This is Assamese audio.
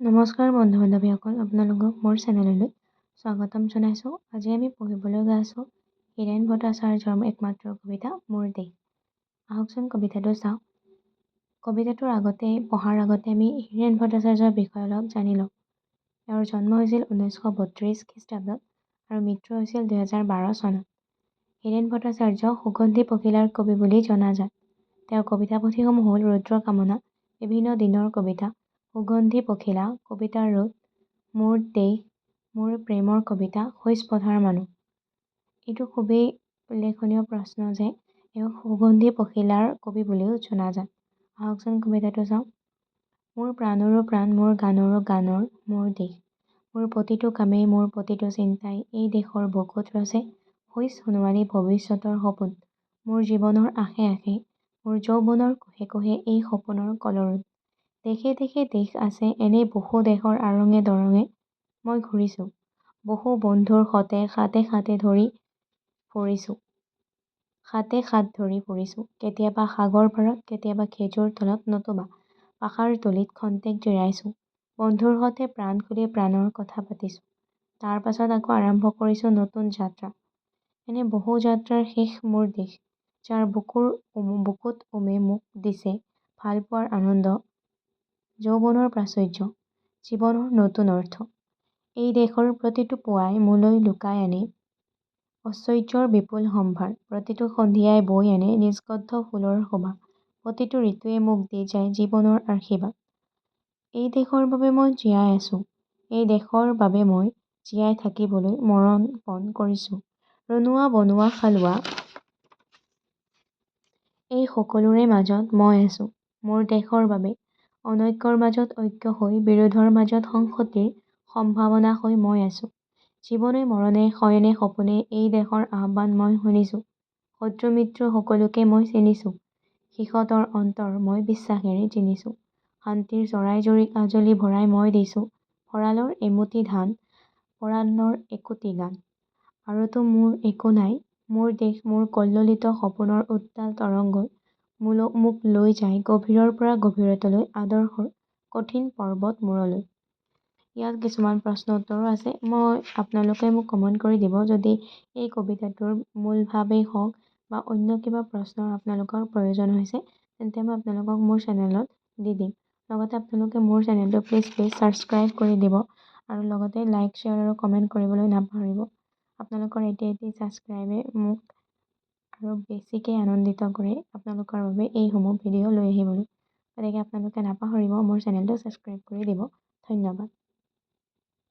নমস্কাৰ বন্ধু বান্ধৱীসকল, আপোনালোকক মোৰ চেনেললৈ স্বাগতম জনাইছোঁ। আজি আমি পঢ়িবলৈ গৈ আছোঁ হীৰেণ ভট্টাচাৰ্যৰ একমাত্ৰ কবিতা মোৰ দেশ। আহকচোন কবিতাটো চাওঁ। কবিতাটোৰ পঢ়াৰ আগতে আমি হীৰেণ ভট্টাচাৰ্যৰ বিষয়ে অলপ জানি লওঁ। তেওঁৰ জন্ম হৈছিল 1932 খ্ৰীষ্টাব্দত আৰু মৃত্যু হৈছিল 2012 চনত। হীৰেণ ভট্টাচাৰ্য সুগন্ধি পখিলাৰ কবি বুলি জনা যায়। তেওঁৰ কবিতা পুথিসমূহ হ'ল ৰুদ্ৰ কামনা, বিভিন্ন দিনৰ কবিতা, সুগন্ধি পখিলা, কবিতাৰ ৰোদ, মোৰ দেশ, মোৰ প্ৰেমৰ কবিতা, শইচ পথাৰ মানুহ। এইটো খুবেই উল্লেখনীয় প্ৰশ্ন যে এওঁক সুগন্ধি পখিলাৰ কবি বুলিও জনা যায়। আহকচোন কবিতাটো চাওঁ। মোৰ প্ৰাণৰো প্ৰাণ, মোৰ গানৰো গানৰ, মোৰ দেশ। মোৰ প্ৰতিটো কামেই, মোৰ প্ৰতিটো চিন্তাই এই দেশৰ বুকুত ৰচে শইচ সোণোৱালী ভৱিষ্যতৰ সপোন। মোৰ জীৱনৰ আশে আশে, মোৰ যৌৱনৰ কোষে কোষে এই সপোনৰ কলৰদ। দেশে দেশে দেশ আছে এনে বহু দেশৰ আৰঙে দৰঙে মই ঘূৰিছোঁ। বহু বন্ধুৰ সতে খাতে খাতে ধৰি ফুৰিছোঁ। খাতে খাত ধৰি ফুৰিছোঁ। কেতিয়াবা সাগৰ পাৰত, কেতিয়াবা খেজুৰ তলত, নতুবা পাহাৰ তলিত খন্তেক জিৰাইছোঁ। বন্ধুৰ সতে প্ৰাণ খুলি প্ৰাণৰ কথা পাতিছোঁ। তাৰ পাছত আকৌ আৰম্ভ কৰিছোঁ নতুন যাত্ৰা। এনে বহু যাত্ৰাৰ শেষ মোৰ দেশ, যাৰ বুকুত উমে মোক দিছে ভাল পোৱাৰ আনন্দ, যৌৱনৰ প্ৰাচুৰ্য, জীৱনৰ নতুন অৰ্থ। এই দেশৰ প্ৰতিটো পুৱাই মোলৈ লুকাই আনে ঐশ্বৰ্যৰ বিপুল সম্ভাৰ। প্ৰতিটো সন্ধিয়াই বৈ আনে নিষ্গদ্ধ ফুলৰ শোভা। প্ৰতিটো ঋতুৱে মোক দি যায় জীৱনৰ আশীৰ্বাদ। এই দেশৰ বাবে মই জীয়াই আছোঁ, এই দেশৰ বাবে মই জীয়াই থাকিবলৈ মৰণ পণ কৰিছোঁ। ৰনোৱা বনোৱা খালোৱা এই সকলোৰে মাজত মই আছোঁ মোৰ দেশৰ বাবে। অনৈক্যৰ মাজত ঐক্য হৈ, বিৰোধৰ মাজত সংহতিৰ সম্ভাৱনা হৈ মই আছোঁ। জীৱনে মৰণে শয়নে সপোনে এই দেশৰ আহ্বান মই শুনিছোঁ। শত্ৰু মিত্ৰ সকলোকে মই চিনিছোঁ। শিসতৰ অন্তৰ মই বিশ্বাসেৰে চিনিছোঁ। শান্তিৰ চৰাই জুৰিক আজলি ভৰাই মই দিছোঁ ভঁৰালৰ এমুঠি ধান, পৰাণৰ একোটি গান। আৰুতো মোৰ একো নাই, মোৰ দেশ মোৰ কল্লোলিত সপোনৰ উত্তাল তৰংগই মোক লৈ যায় গভীৰৰ পৰা গভীৰতলৈ, আদৰ্শৰ কঠিন পৰ্বত মূৰলৈ। ইয়াত কিছুমান প্ৰশ্ন উত্তৰো আছে। আপোনালোকে মোক কমেণ্ট কৰি দিব যদি এই কবিতাটোৰ মূল ভাৱেই হওক বা অন্য কিবা প্ৰশ্নৰ আপোনালোকৰ প্ৰয়োজন হৈছে, তেন্তে মই আপোনালোকক মোৰ চেনেলত দি দিম। লগতে আপোনালোকে মোৰ চেনেলটো প্লিজ ছাবস্ক্ৰাইব কৰি দিব আৰু লগতে লাইক, শ্বেয়াৰ আৰু কমেণ্ট কৰিবলৈ নাপাহৰিব। আপোনালোকৰ এটি ছাবস্ক্ৰাইবে মোক আৰু বেছিকৈ আনন্দিত কৰে আপোনালোকৰ বাবে এইসমূহ ভিডিঅ' লৈ আহিবলৈ। গতিকে আপোনালোকে নাপাহৰিব মোৰ চেনেলটো ছাবস্ক্ৰাইব কৰি দিব। ধন্যবাদ।